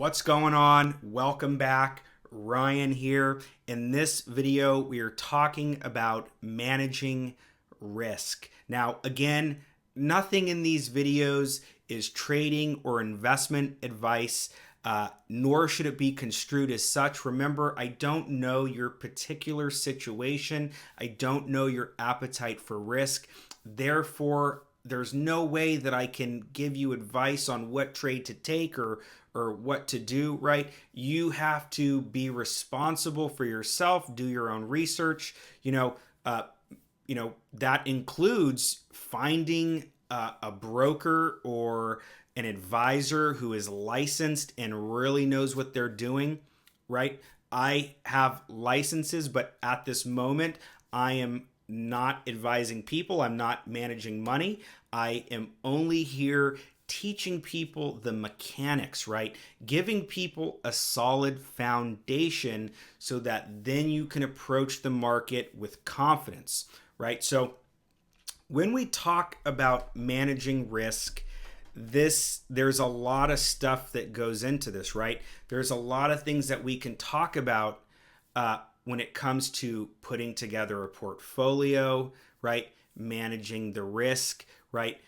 What's going on? Welcome back. Ryan here. In this video, we are talking about managing risk. Now, again, nothing in these videos is trading or investment advice, nor should it be construed as such. Remember, I don't know your particular situation. I don't know your appetite for risk. Therefore, there's no way that I can give you advice on what trade to take or what to do, right? You have to be responsible for yourself, do your own research. That includes finding a broker or an advisor who is licensed and really knows what they're doing, right? I have licenses, but at this moment, I am not advising people. I'm not managing money. I am only here teaching people the mechanics, right? Giving people a solid foundation so that then you can approach the market with confidence, right? So when we talk about managing risk, there's a lot of stuff that goes into this, right? There's a lot of things that we can talk about when it comes to putting together a portfolio, right? Managing the risk, right?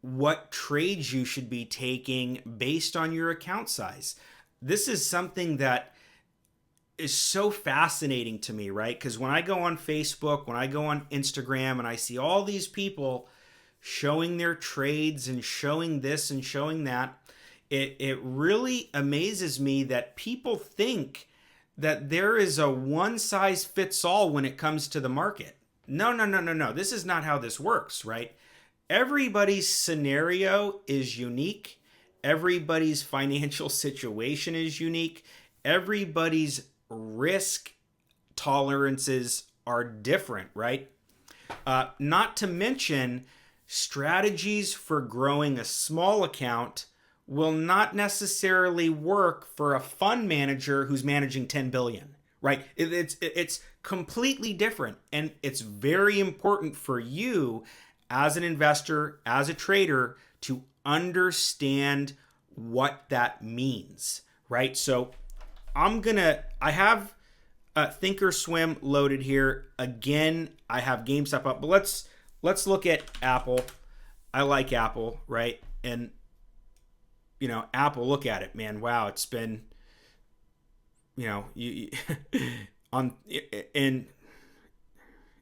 What trades you should be taking based on your account size. This is something that is so fascinating to me, right? Because when I go on Facebook, when I go on Instagram, and I see all these people showing their trades and showing this and showing that, it really amazes me that people think that there is a one size fits all when it comes to the market. No. This is not how this works, right? Everybody's scenario is unique. Everybody's financial situation is unique. Everybody's risk tolerances are different, right? Not to mention, strategies for growing a small account will not necessarily work for a fund manager who's managing 10 billion, right? It's completely different. And it's very important for you as an investor, as a trader, to understand what that means, right? So I have Thinkorswim loaded here. Again, I have GameStop up, but let's look at Apple. I like Apple, right? And Apple, look at it, man. Wow, it's been,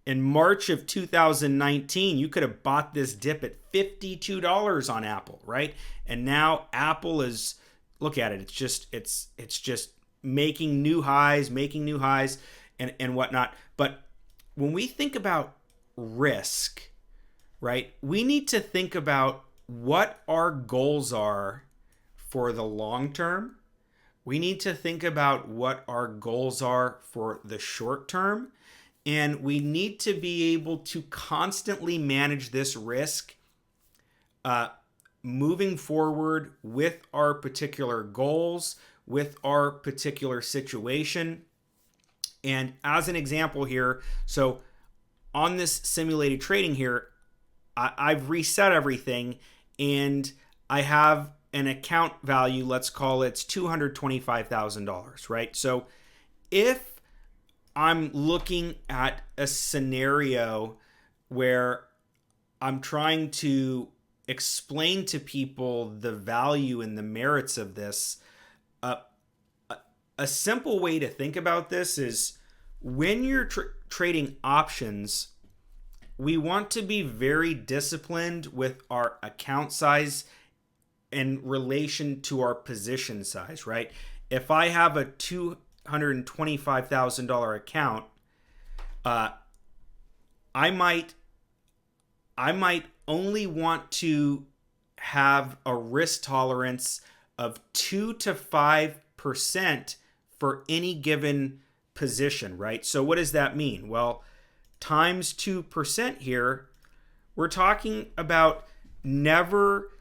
in March of 2019, you could have bought this dip at $52 on Apple, right? And now Apple is, look at it. It's just making new highs and whatnot. But when we think about risk, right, we need to think about what our goals are for the long term. We need to think about what our goals are for the short term. And we need to be able to constantly manage this risk moving forward with our particular goals, with our particular situation. And as an example here, so on this simulated trading here, I've reset everything and I have an account value, let's call it $225,000, right? So if I'm looking at a scenario where I'm trying to explain to people the value and the merits of this, a simple way to think about this is when you're trading options, we want to be very disciplined with our account size in relation to our position size, right? If I have a $225,000 account, I might only want to have a risk tolerance of 2 to 5% for any given position, right? So what does that mean? Well, times 2% here, we're talking about never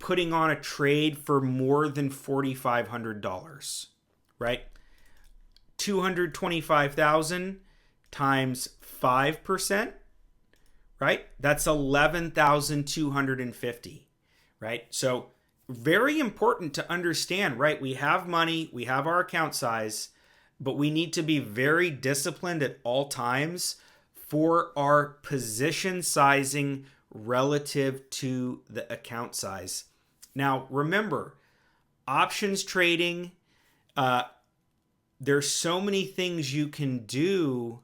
putting on a trade for more than $4,500, right? 225,000 times 5%, right? That's 11,250, right? So very important to understand, right? We have money, we have our account size, but we need to be very disciplined at all times for our position sizing relative to the account size. Now, remember, options trading, there's so many things you can do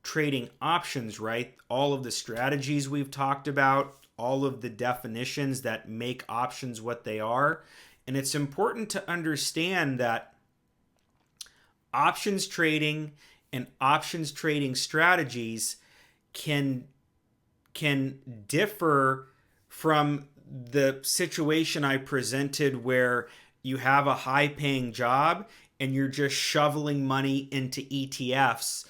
trading options, right? All of the strategies we've talked about, all of the definitions that make options what they are. And it's important to understand that options trading and options trading strategies can differ from the situation I presented where you have a high paying job and you're just shoveling money into ETFs,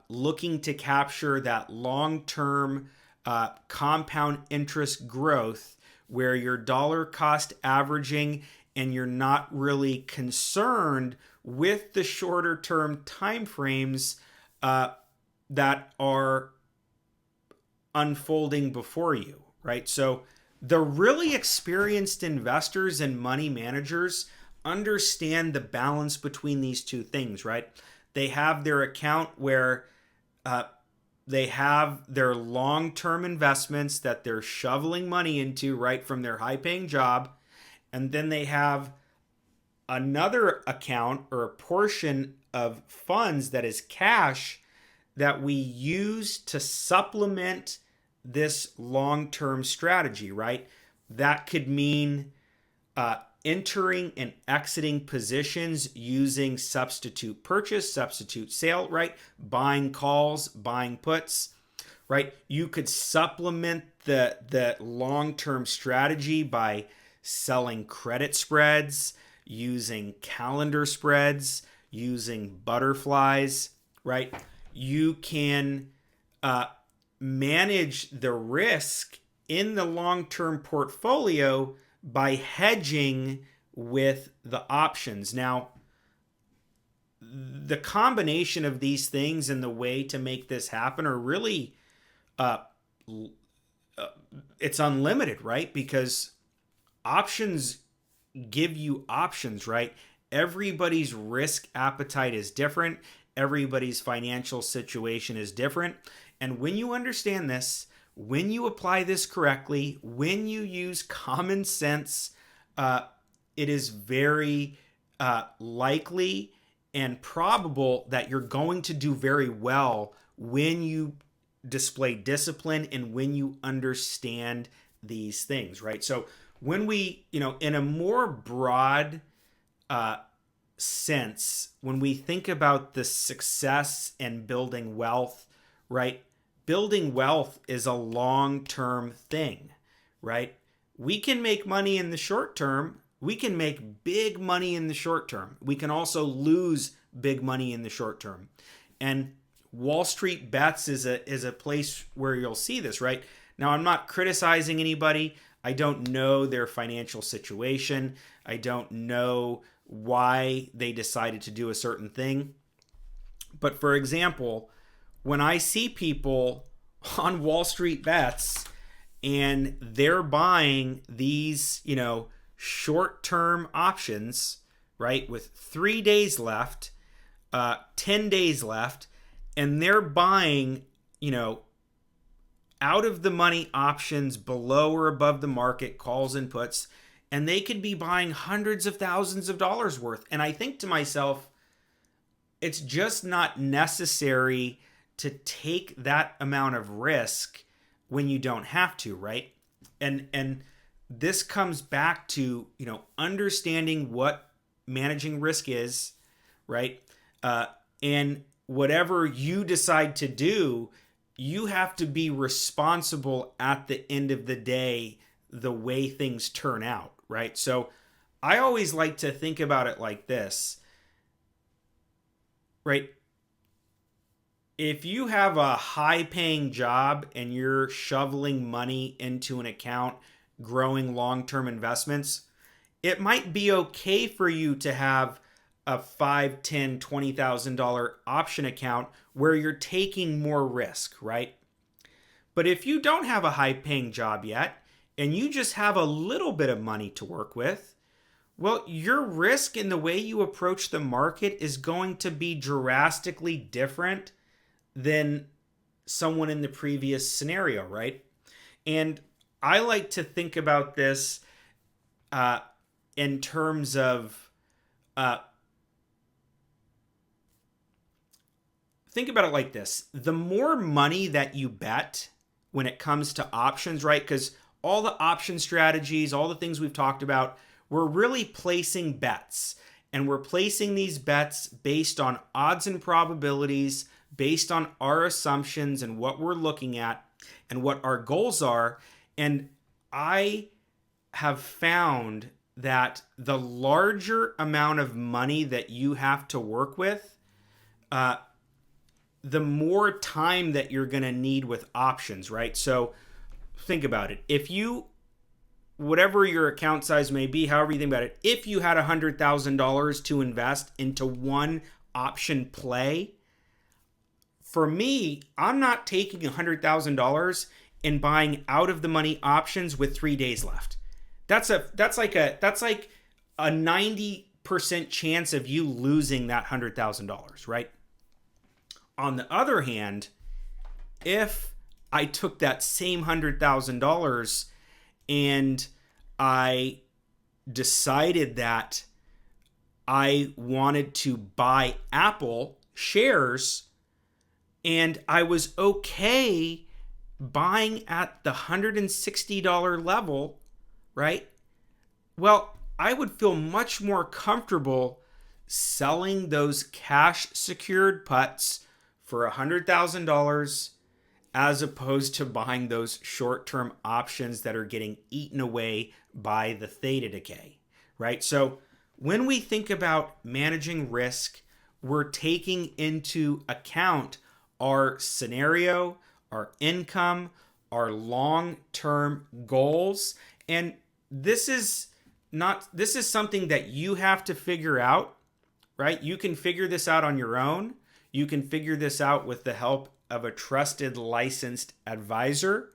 looking to capture that long-term compound interest growth where you're dollar cost averaging and you're not really concerned with the shorter term time frames that are unfolding before you, right? So the really experienced investors and money managers understand the balance between these two things, right? They have their account where they have their long-term investments that they're shoveling money into right from their high-paying job. And then they have another account or a portion of funds that is cash that we use to supplement this long-term strategy, right? That could mean entering and exiting positions using substitute purchase, substitute sale, right? Buying calls, buying puts, right? You could supplement the long-term strategy by selling credit spreads, using calendar spreads, using butterflies, right? You can manage the risk in the long-term portfolio by hedging with the options. Now, the combination of these things and the way to make this happen are really, it's unlimited, right? Because options give you options, right? Everybody's risk appetite is different. Everybody's financial situation is different. And when you understand this, when you apply this correctly, when you use common sense, it is very likely and probable that you're going to do very well when you display discipline and when you understand these things, right? So when we, in a more broad sense, when we think about the success and building wealth, right? Building wealth is a long-term thing, right? We can make money in the short term. We can make big money in the short term. We can also lose big money in the short term. And Wall Street Bets is a place where you'll see this, right? Now, I'm not criticizing anybody. I don't know their financial situation. I don't know why they decided to do a certain thing. But for example, when I see people on Wall Street Bets and they're buying these, short-term options, right, with 3 days left, 10 days left, and they're buying, out of the money options below or above the market calls and puts, and they could be buying hundreds of thousands of dollars worth. And I think to myself, it's just not necessary to take that amount of risk when you don't have to, right? And this comes back to, understanding what managing risk is, right? And whatever you decide to do, you have to be responsible at the end of the day, the way things turn out, right? So I always like to think about it like this, right? If you have a high-paying job and you're shoveling money into an account, growing long-term investments, it might be okay for you to have a $5,000, $10,000, $20,000 option account where you're taking more risk, right? But if you don't have a high-paying job yet and you just have a little bit of money to work with, well, your risk in the way you approach the market is going to be drastically different than someone in the previous scenario, right? And I like to think about this uh, in terms of uh, think about it like this. The more money that you bet when it comes to options, right? Because all the option strategies, all the things we've talked about, we're really placing bets. And we're placing these bets based on odds and probabilities, based on our assumptions and what we're looking at and what our goals are. And I have found that the larger amount of money that you have to work with, uh, the more time that you're going to need with options, right? So think about it. If you, whatever your account size may be, however you think about it, if you had $100,000 to invest into one option play, for me, I'm not taking $100,000 and buying out of the money options with 3 days left. That's like a 90% chance of you losing that $100,000, right? On the other hand, if I took that same $100,000 and I decided that I wanted to buy Apple shares and I was okay buying at the $160 level, right? Well, I would feel much more comfortable selling those cash secured puts for $100,000 as opposed to buying those short-term options that are getting eaten away by the theta decay, right? So when we think about managing risk, we're taking into account our scenario, our income, our long-term goals, and this is something that you have to figure out, right? You can figure this out on your own. You can figure this out with the help of a trusted, licensed advisor.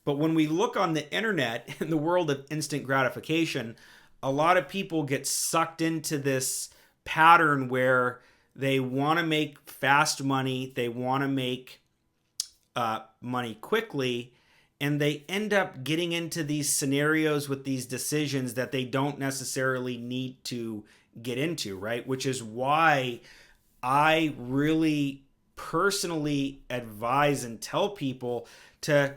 But when we look on the internet in the world of instant gratification, a lot of people get sucked into this pattern where they want to make fast money, they want to make money quickly, and they end up getting into these scenarios with these decisions that they don't necessarily need to get into, right? Which is why I really personally advise and tell people to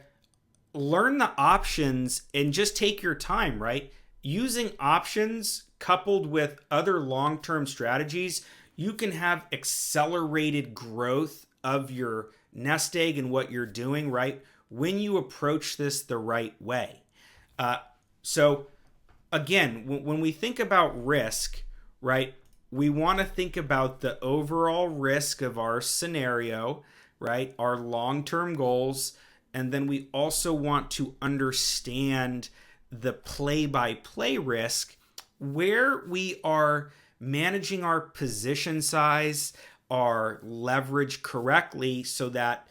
learn the options and just take your time, right? Using options coupled with other long-term strategies, you can have accelerated growth of your nest egg and what you're doing, right? When you approach this the right way. So again, when we think about risk, right, we want to think about the overall risk of our scenario, right, our long-term goals, and then we also want to understand the play-by-play risk where we are managing our position size, our leverage correctly so that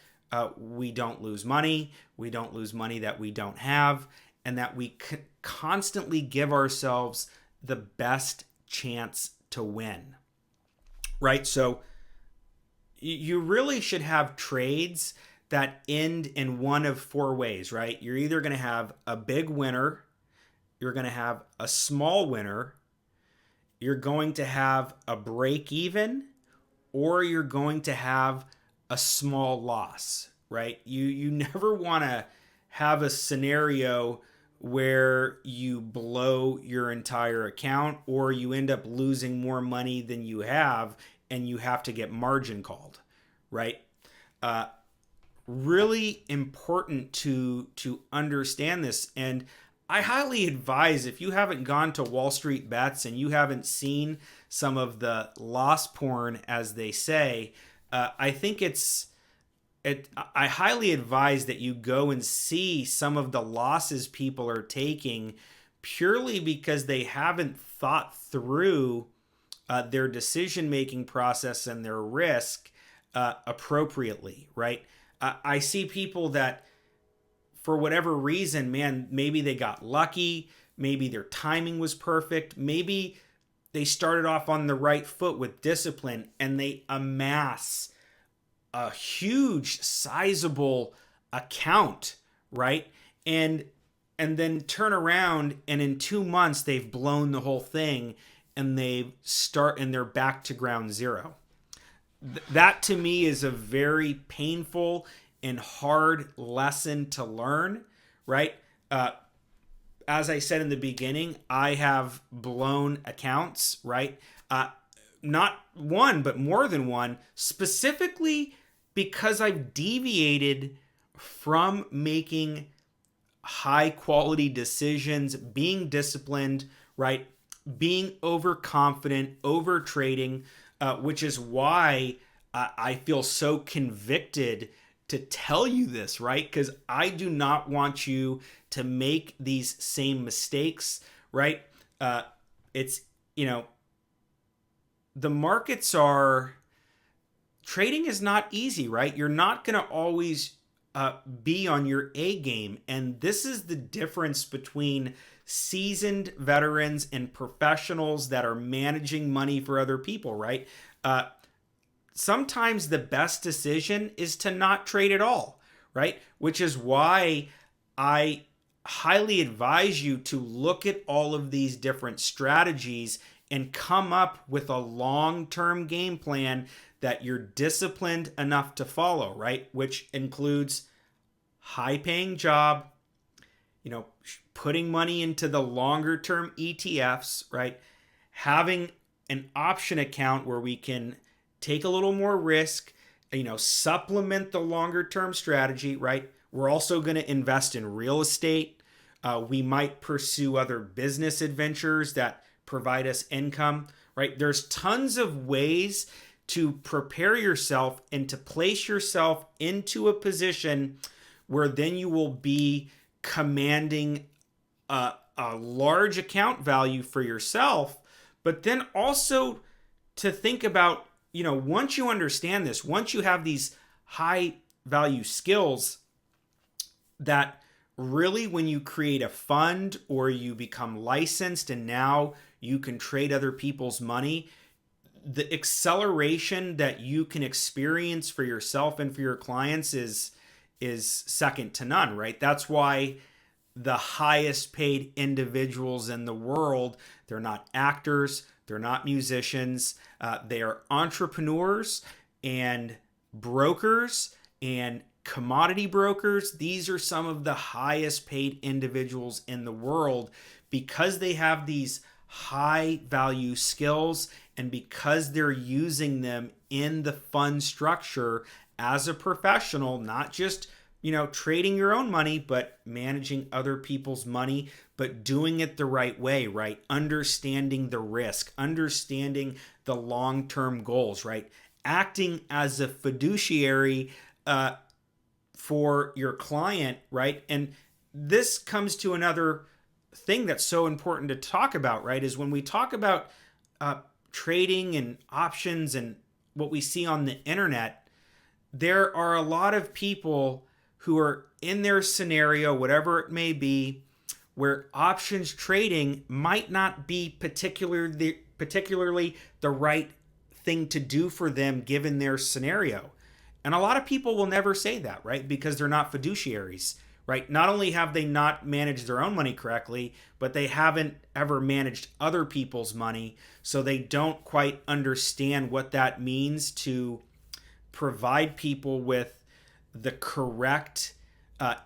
we don't lose money that we don't have, and that we constantly give ourselves the best chance to win, right? So you really should have trades that end in one of four ways, right? You're either going to have a big winner, you're going to have a small winner, you're going to have a break even, or you're going to have a small loss, right? You never want to have a scenario where you blow your entire account or you end up losing more money than you have and you have to get margin called, right? Really important to understand this. And I highly advise, if you haven't gone to Wall Street Bets and you haven't seen some of the loss porn, as they say, I think I highly advise that you go and see some of the losses people are taking purely because they haven't thought through their decision-making process and their risk appropriately, right? I see people that for whatever reason, man, maybe they got lucky, maybe their timing was perfect, maybe they started off on the right foot with discipline and they amass a huge sizable account, right? And then turn around and in 2 months they've blown the whole thing and they're back to ground zero. That to me is a very painful and hard lesson to learn, right? As I said in the beginning, I have blown accounts, right? Not one, but more than one, specifically because I've deviated from making high quality decisions, being disciplined, right? Being overconfident, over trading, which is why I feel so convicted to tell you this, right? Because I do not want you to make these same mistakes, right? It's, the markets trading is not easy, right? You're not going to always be on your A game. And this is the difference between seasoned veterans and professionals that are managing money for other people, right? Sometimes the best decision is to not trade at all, right? Which is why I highly advise you to look at all of these different strategies and come up with a long-term game plan that you're disciplined enough to follow, right? Which includes high-paying job, putting money into the longer-term ETFs, right? Having an option account where we can take a little more risk, supplement the longer-term strategy, right? We're also going to invest in real estate. We might pursue other business adventures that provide us income, right? There's tons of ways to prepare yourself and to place yourself into a position where then you will be commanding a large account value for yourself, but then also to think about, once you understand this, once you have these high value skills, that really when you create a fund or you become licensed and now you can trade other people's money, the acceleration that you can experience for yourself and for your clients is second to none, right? That's why the highest paid individuals in the world, they're not actors, they're not musicians, they are entrepreneurs and brokers and commodity brokers. These are some of the highest paid individuals in the world because they have these high value skills and because they're using them in the fund structure as a professional, not just trading your own money, but managing other people's money, but doing it the right way, right? Understanding the risk, understanding the long-term goals, right? Acting as a fiduciary for your client, right? And this comes to another thing that's so important to talk about, right? Is when we talk about trading and options and what we see on the internet, there are a lot of people who are in their scenario, whatever it may be, where options trading might not be particularly the right thing to do for them given their scenario. And a lot of people will never say that, right? Because they're not fiduciaries, right? Not only have they not managed their own money correctly, but they haven't ever managed other people's money. So they don't quite understand what that means to provide people with the correct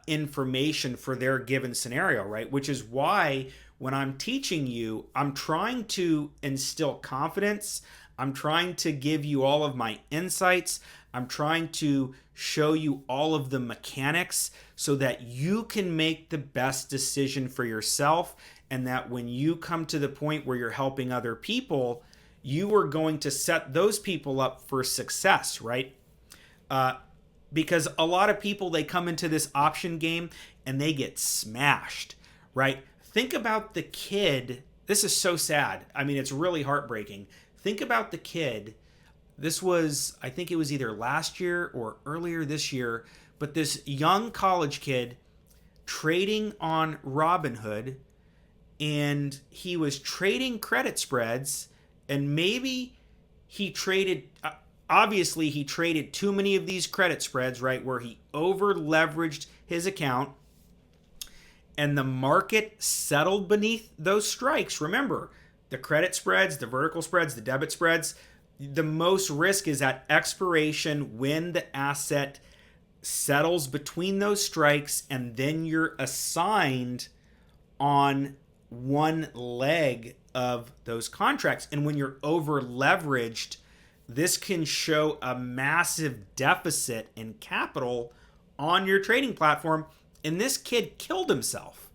information for their given scenario, right? Which is why when I'm teaching you, I'm trying to instill confidence. I'm trying to give you all of my insights. I'm trying to show you all of the mechanics so that you can make the best decision for yourself, and that when you come to the point where you're helping other people, you are going to set those people up for success, right? Because a lot of people, they come into this option game and they get smashed, right? Think about the kid. This is so sad. I mean, it's really heartbreaking. Think about the kid. This was, I think it was either last year or earlier this year, but this young college kid trading on Robinhood, and he was trading credit spreads, and maybe he traded obviously he traded too many of these credit spreads, right, where he over leveraged his account, and the market settled beneath those strikes. Remember, the credit spreads, the vertical spreads, the debit spreads, the most risk is at expiration when the asset settles between those strikes, and then you're assigned on one leg of those contracts. And when you're over leveraged, this can show a massive deficit in capital on your trading platform. And this kid killed himself.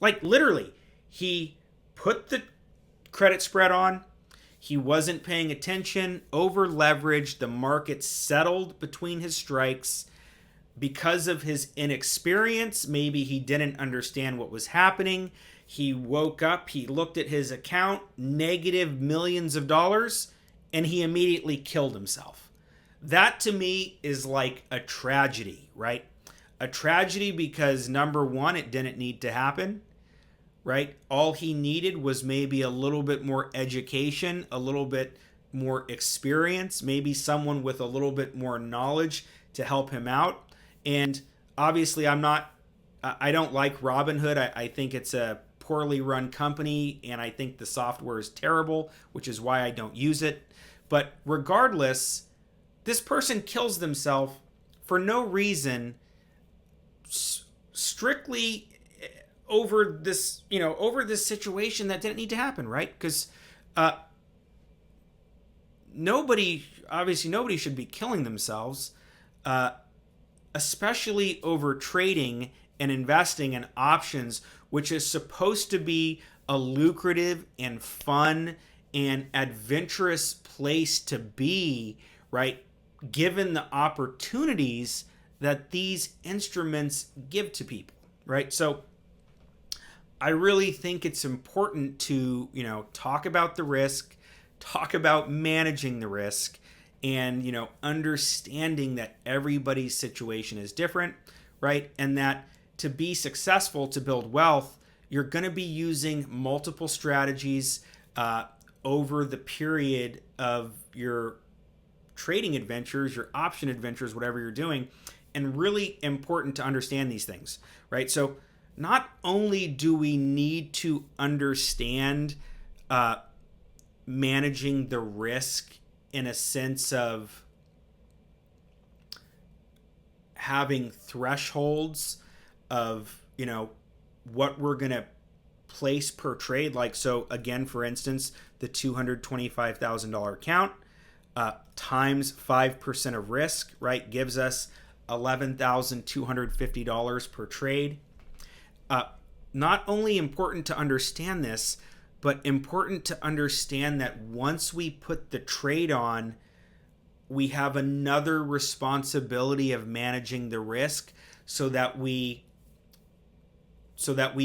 Like literally, he put the credit spread on. He wasn't paying attention, over leveraged. The market settled between his strikes. Because of his inexperience, maybe he didn't understand what was happening. He woke up, he looked at his account, negative millions of dollars, and he immediately killed himself. That to me is like a tragedy, right? A tragedy because number one, it didn't need to happen, right? All he needed was maybe a little bit more education, a little bit more experience, maybe someone with a little bit more knowledge to help him out. And obviously I don't like Robinhood. I think it's a poorly run company, and I think the software is terrible, which is why I don't use it. But regardless, this person kills themselves for no reason, strictly over this, over this situation that didn't need to happen, right? Because nobody should be killing themselves, especially over trading and investing in options, which is supposed to be a lucrative and fun and adventurous place to be, right? Given the opportunities that these instruments give to people, right? So I really think it's important to, talk about the risk, talk about managing the risk, and, understanding that everybody's situation is different, right? And that to be successful, to build wealth, you're going to be using multiple strategies over the period of your trading adventures, your option adventures, whatever you're doing. And really important to understand these things, right? So not only do we need to understand managing the risk in a sense of having thresholds of, what we're going to place per trade. Like, so again, for instance, the $225,000 account times 5% of risk, right, gives us $11,250 per trade. Not only important to understand this, but important to understand that once we put the trade on, we have another responsibility of managing the risk so that we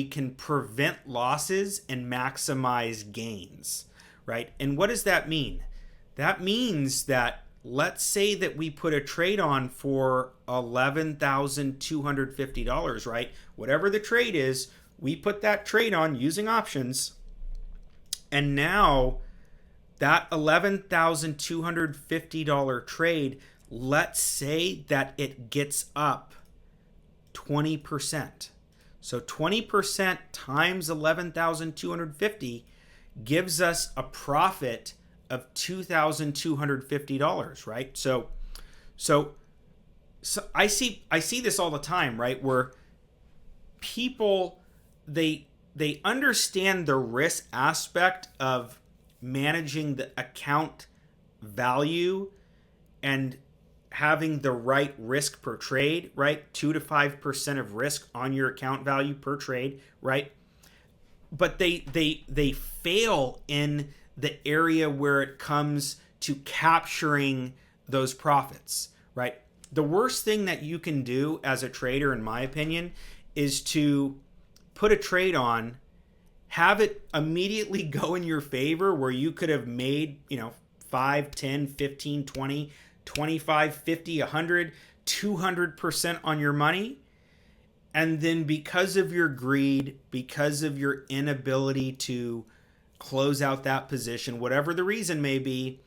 can prevent losses and maximize gains, right? And what does that mean? That means that let's say that we put a trade on for $11,250, right? Whatever the trade is, we put that trade on using options, and now that $11,250 trade, let's say that it gets up 20%. So 20% times 11,250 gives us a profit of $2,250, right? So I see this all the time, right? Where people they understand the risk aspect of managing the account value and having the right risk per trade, right? 2 to 5% of risk on your account value per trade, right? But they fail in the area where it comes to capturing those profits, right? The worst thing that you can do as a trader, in my opinion, is to put a trade on, have it immediately go in your favor where you could have made, 5, 10, 15, 20, 25, 50, 100, 200% on your money. And then because of your greed, because of your inability to close out that position, whatever the reason may be,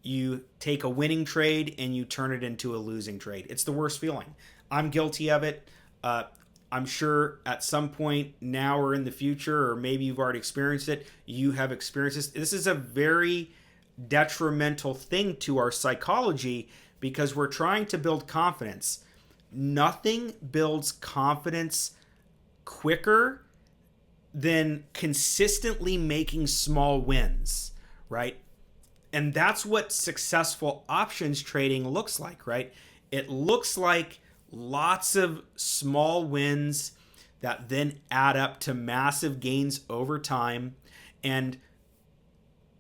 you take a winning trade and you turn it into a losing trade. It's the worst feeling. I'm guilty of it. Uh, I'm sure at some point now or in the future, or maybe you've already experienced it, you have experienced this. This is a very detrimental thing to our psychology because we're trying to build confidence. Nothing builds confidence quicker than consistently making small wins, right? And that's what successful options trading looks like, right? It looks like lots of small wins that then add up to massive gains over time. And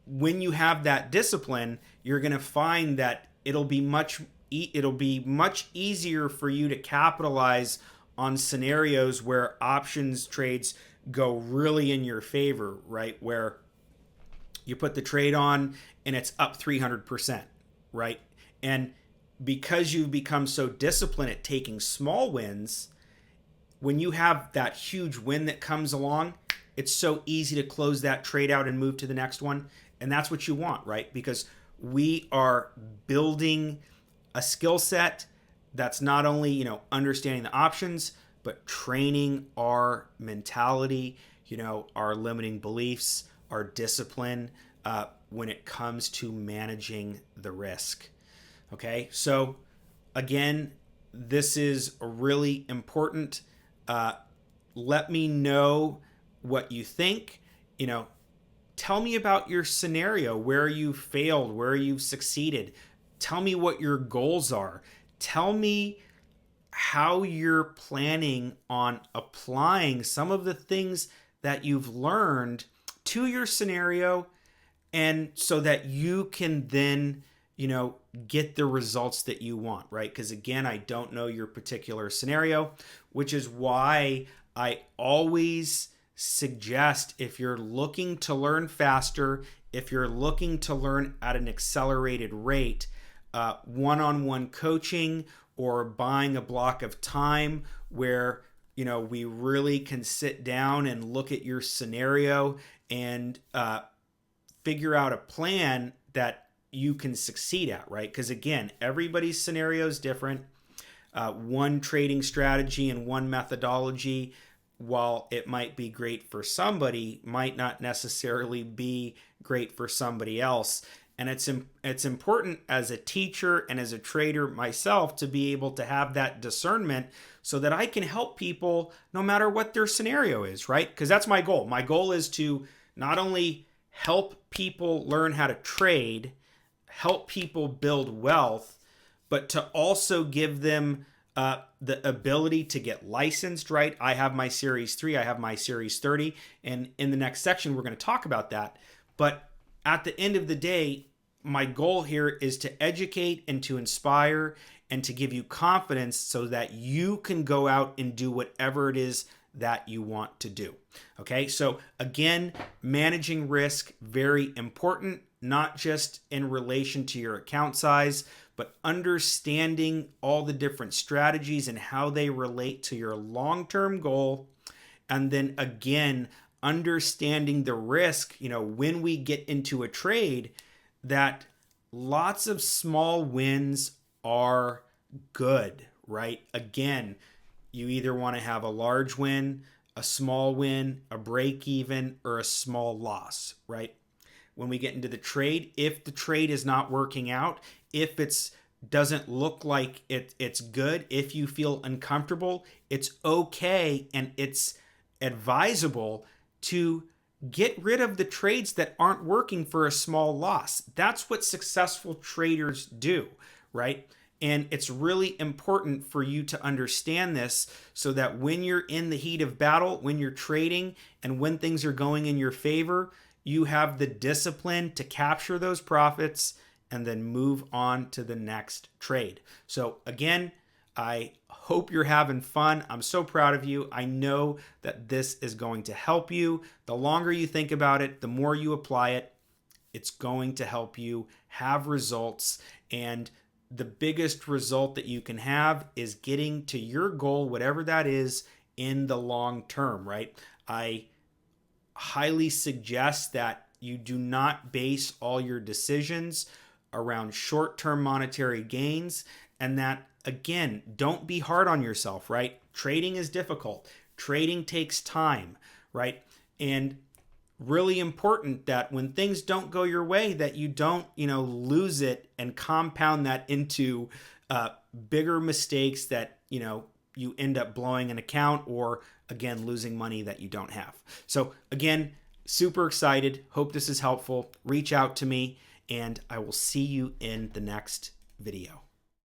when you have that discipline, you're going to find that it'll be much easier for you to capitalize on scenarios where options trades go really in your favor, right? Where you put the trade on and it's up 300%, right? And because you've become so disciplined at taking small wins, when you have that huge win that comes along, it's so easy to close that trade out and move to the next one. And that's what you want, right? Because we are building a skill set that's not only, understanding the options, but training our mentality, our limiting beliefs, our discipline when it comes to managing the risk. Okay, so again, this is really important. Let me know what you think. Tell me about your scenario, where you failed, where you've succeeded. Tell me what your goals are. Tell me how you're planning on applying some of the things that you've learned to your scenario, and so that you can then get the results that you want, right? Because again, I don't know your particular scenario, which is why I always suggest, if you're looking to learn faster, if you're looking to learn at an accelerated rate, one-on-one coaching or buying a block of time where we really can sit down and look at your scenario and figure out a plan that you can succeed at, right? Because again, everybody's scenario is different. One trading strategy and one methodology, while it might be great for somebody, might not necessarily be great for somebody else. And it's important as a teacher and as a trader myself to be able to have that discernment so that I can help people no matter what their scenario is, right? Because that's my goal. My goal is to not only help people learn how to trade, help people build wealth, but to also give them the ability to get licensed, right? I have my Series 3, I have my Series 30, and in the next section, we're going to talk about that. But at the end of the day, my goal here is to educate and to inspire and to give you confidence so that you can go out and do whatever it is that you want to do. Okay, so again, managing risk, very important, not just in relation to your account size, but understanding all the different strategies and how they relate to your long-term goal. And then again, understanding the risk, when we get into a trade, that lots of small wins are good, right? Again, you either want to have a large win, a small win, a break even, or a small loss, right? When we get into the trade, if the trade is not working out, if it's doesn't look like it's good, if you feel uncomfortable, it's okay and it's advisable to get rid of the trades that aren't working for a small loss. That's what successful traders do, right? And it's really important for you to understand this so that when you're in the heat of battle, when you're trading, and when things are going in your favor, you have the discipline to capture those profits and then move on to the next trade. So again, I hope you're having fun. I'm so proud of you. I know that this is going to help you. The longer you think about it, the more you apply it, it's going to help you have results. And the biggest result that you can have is getting to your goal, whatever that is, in the long term, right? I highly suggest that you do not base all your decisions around short-term monetary gains, and that, again, don't be hard on yourself, right? Trading is difficult. Trading takes time, right? And really important that when things don't go your way, that you don't, lose it and compound that into bigger mistakes that, you end up blowing an account or, again, losing money that you don't have. So, again, super excited. Hope this is helpful. Reach out to me, and I will see you in the next video.